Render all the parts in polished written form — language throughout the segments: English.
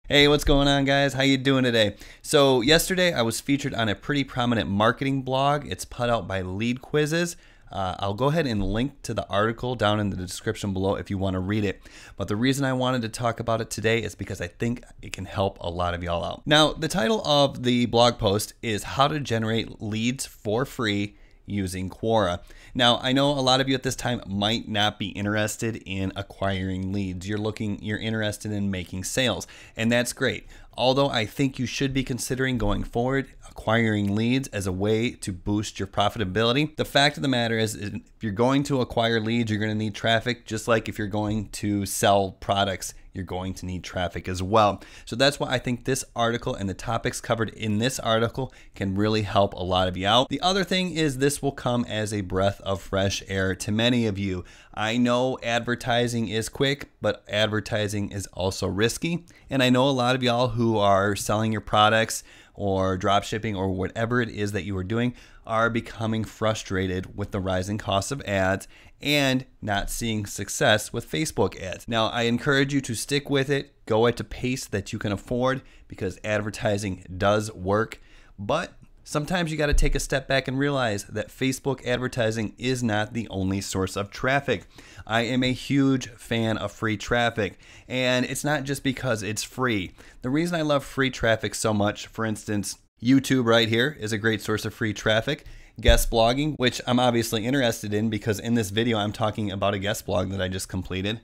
Hey, what's going on, guys? How you doing today? So yesterday I was featured on a pretty prominent marketing blog. It's put out by Lead Quizzes. I'll go ahead and link to the article down in the description below if you want to read it. But the reason I wanted to talk about it today is because I think it can help a lot of y'all out. Now, the title of the blog post is How to Generate Leads for Free Using Quora. Now, I know a lot of you at this time might not be interested in acquiring leads. You're interested in making sales, and that's great. Although I think you should be considering going forward acquiring leads as a way to boost your profitability. The fact of the matter is, if you're going to acquire leads, you're going to need traffic, just like if you're going to sell products, you're going to need traffic as well. So that's why I think this article and the topics covered in this article can really help a lot of you out. The other thing is this will come as a breath of fresh air to many of you. I know advertising is quick, but advertising is also risky. And I know a lot of y'all who are selling your products or drop shipping or whatever it is that you are doing are becoming frustrated with the rising cost of ads and not seeing success with Facebook ads. Now, I encourage you to stick with it, go at a pace that you can afford because advertising does work, but sometimes you got to take a step back and realize that Facebook advertising is not the only source of traffic. I am a huge fan of free traffic, and it's not just because it's free. The reason I love free traffic so much, for instance, YouTube right here is a great source of free traffic. Guest blogging, which I'm obviously interested in because in this video I'm talking about a guest blog that I just completed,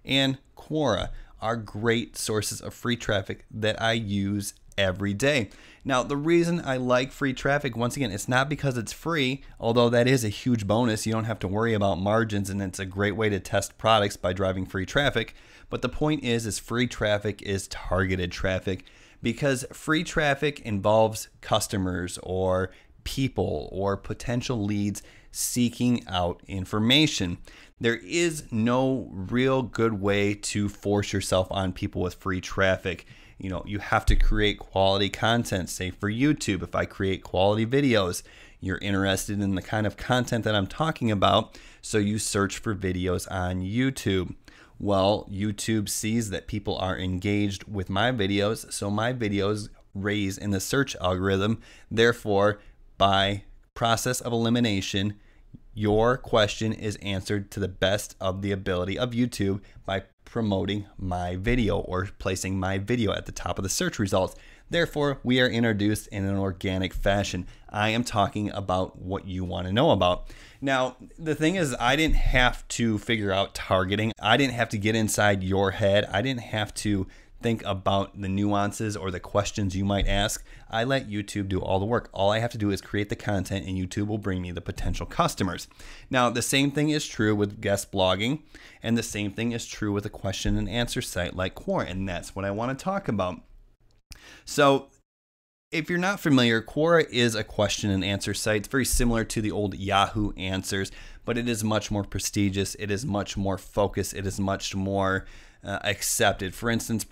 and Quora are great sources of free traffic that I use every day. Now, the reason I like free traffic, once again, it's not because it's free, although that is a huge bonus. You don't have to worry about margins, and it's a great way to test products by driving free traffic. But the point is free traffic is targeted traffic because free traffic involves customers or people or potential leads seeking out information. There is no real good way to force yourself on people with free traffic. You have to create quality content. Say for YouTube, if I create quality videos, you're interested in the kind of content that I'm talking about, so you search for videos on YouTube. Well, YouTube sees that people are engaged with my videos, so my videos raise in the search algorithm. Therefore, by process of elimination, your question is answered to the best of the ability of YouTube by promoting my video or placing my video at the top of the search results. Therefore, we are introduced in an organic fashion. I am talking about what you want to know about. Now, the thing is, I didn't have to figure out targeting. I didn't have to get inside your head. I didn't have to think about the nuances or the questions you might ask. I let YouTube do all the work. All I have to do is create the content and YouTube will bring me the potential customers. Now, the same thing is true with guest blogging, and the same thing is true with a question and answer site like Quora, and that's what I want to talk about. So if you're not familiar, Quora is a question and answer site. It's very similar to the old Yahoo Answers, but it is much more prestigious. It is much more focused. It is much more accepted. For instance,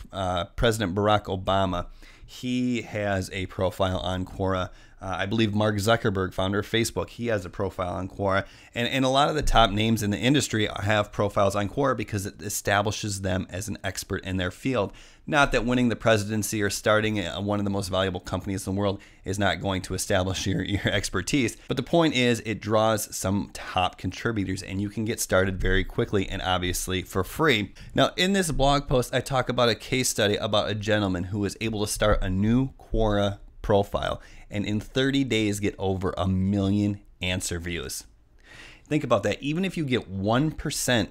President Barack Obama, he has a profile on Quora. I believe Mark Zuckerberg, founder of Facebook, he has a profile on Quora. And a lot of the top names in the industry have profiles on Quora because it establishes them as an expert in their field. Not that winning the presidency or starting one of the most valuable companies in the world is not going to establish your expertise. But the point is it draws some top contributors and you can get started very quickly and obviously for free. Now, in this blog post, I talk about a case study about a gentleman who was able to start a new Quora profile and in 30 days get over 1 million answer views. Think about that. Even if you get 1%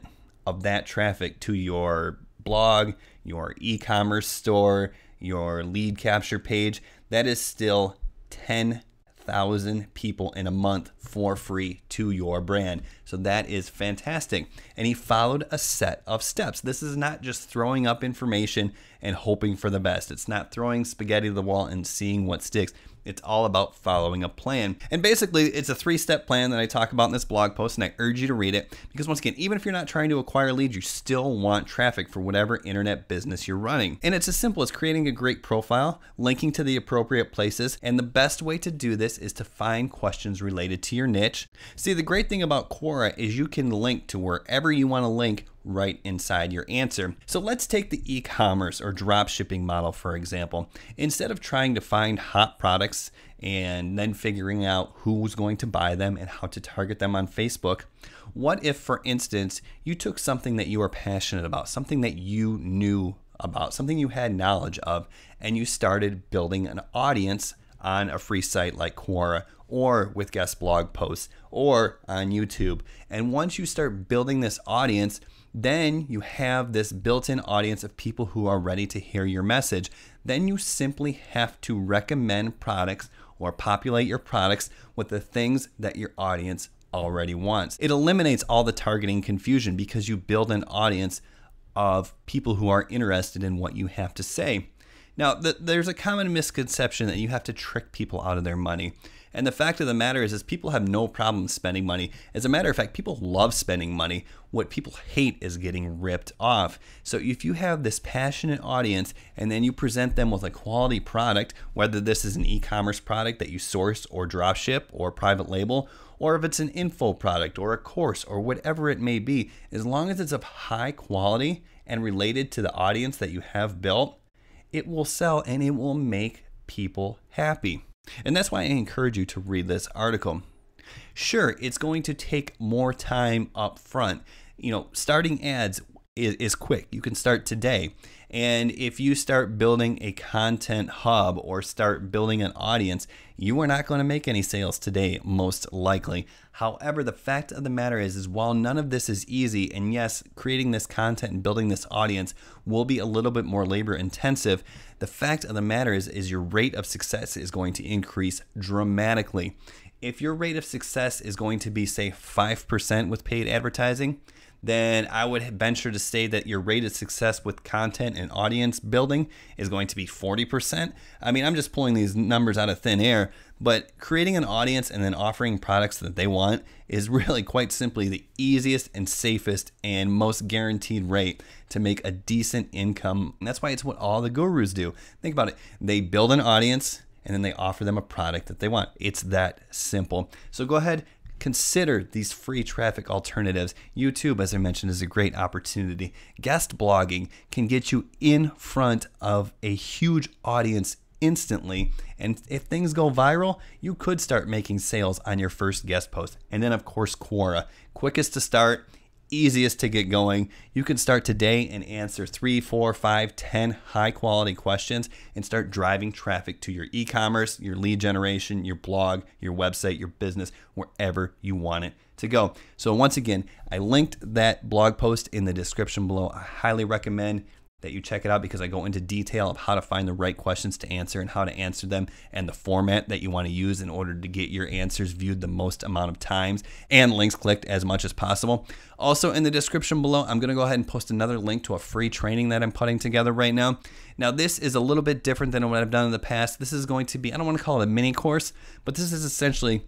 of that traffic to your blog, your e-commerce store, your lead capture page, that is still 10,000 people in a month for free to your brand. So that is fantastic. And he followed a set of steps. This is not just throwing up information and hoping for the best. It's not throwing spaghetti to the wall and seeing what sticks. It's all about following a plan. And basically, it's a 3-step plan that I talk about in this blog post, and I urge you to read it because once again, even if you're not trying to acquire leads, you still want traffic for whatever internet business you're running. And it's as simple as creating a great profile, linking to the appropriate places, and the best way to do this is to find questions related to your niche. See, the great thing about Quora is you can link to wherever you want to link right inside your answer. So let's take the e-commerce or drop shipping model, for example. Instead of trying to find hot products and then figuring out who's going to buy them and how to target them on Facebook, what if, for instance, you took something that you were passionate about, something that you knew about, something you had knowledge of, and you started building an audience on a free site like Quora, or with guest blog posts, or on YouTube. And once you start building this audience, then you have this built-in audience of people who are ready to hear your message. Then you simply have to recommend products or populate your products with the things that your audience already wants. It eliminates all the targeting confusion because you build an audience of people who are interested in what you have to say. Now, there's a common misconception that you have to trick people out of their money. And the fact of the matter is people have no problem spending money. As a matter of fact, people love spending money. What people hate is getting ripped off. So if you have this passionate audience and then you present them with a quality product, whether this is an e-commerce product that you source or drop ship or private label, or if it's an info product or a course or whatever it may be, as long as it's of high quality and related to the audience that you have built, it will sell and it will make people happy. And that's why I encourage you to read this article. Sure, it's going to take more time up front. You know, starting ads is quick. You can start today. And if you start building a content hub or start building an audience, you are not going to make any sales today, most likely. However, the fact of the matter is while none of this is easy, and yes, creating this content and building this audience will be a little bit more labor intensive, the fact of the matter is your rate of success is going to increase dramatically. If your rate of success is going to be, say, 5% with paid advertising, then I would venture to say that your rate of success with content and audience building is going to be 40%. I mean, I'm just pulling these numbers out of thin air, but creating an audience and then offering products that they want is really quite simply the easiest and safest and most guaranteed rate to make a decent income. And that's why it's what all the gurus do. Think about it. They build an audience and then they offer them a product that they want. It's that simple. So go ahead, consider these free traffic alternatives. YouTube, as I mentioned, is a great opportunity. Guest blogging can get you in front of a huge audience instantly. And if things go viral, you could start making sales on your first guest post. And then, of course, Quora. Quickest to start, easiest to get going. You can start today and answer 3, 4, 5, 10 high quality questions and start driving traffic to your e-commerce, your lead generation, your blog, your website, your business, wherever you want it to go. So once again, I linked that blog post in the description below. I highly recommend that you check it out because I go into detail of how to find the right questions to answer and how to answer them and the format that you want to use in order to get your answers viewed the most amount of times and links clicked as much as possible. Also in the description below, I'm going to go ahead and post another link to a free training that I'm putting together right now. Now this is a little bit different than what I've done in the past. This is going to be, I don't want to call it a mini course, but this is essentially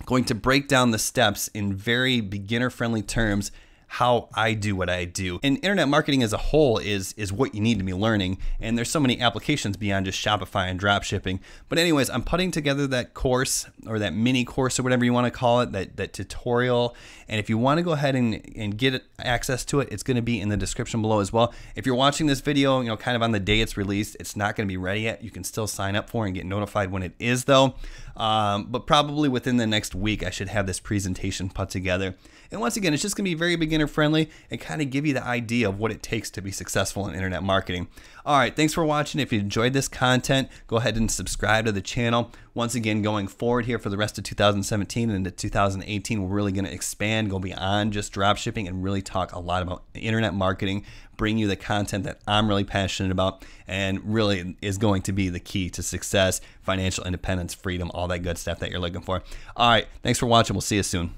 going to break down the steps in very beginner friendly terms how I do what I do. And internet marketing as a whole is what you need to be learning. And there's so many applications beyond just Shopify and drop shipping. But anyways, I'm putting together that course or that mini course or whatever you want to call it, that tutorial. And if you want to go ahead and get access to it, it's going to be in the description below as well. If you're watching this video, you know, kind of on the day it's released, it's not going to be ready yet. You can still sign up for it and get notified when it is though. But probably within the next week, I should have this presentation put together. And once again, it's just going to be very beginner friendly and kind of give you the idea of what it takes to be successful in internet marketing. All right, thanks for watching. If you enjoyed this content, go ahead and subscribe to the channel. Once again, going forward here for the rest of 2017 and into 2018, we're really going to expand, go beyond just drop shipping and really talk a lot about internet marketing, bring you the content that I'm really passionate about and really is going to be the key to success, financial independence, freedom, all that good stuff that you're looking for. All right, thanks for watching. We'll see you soon.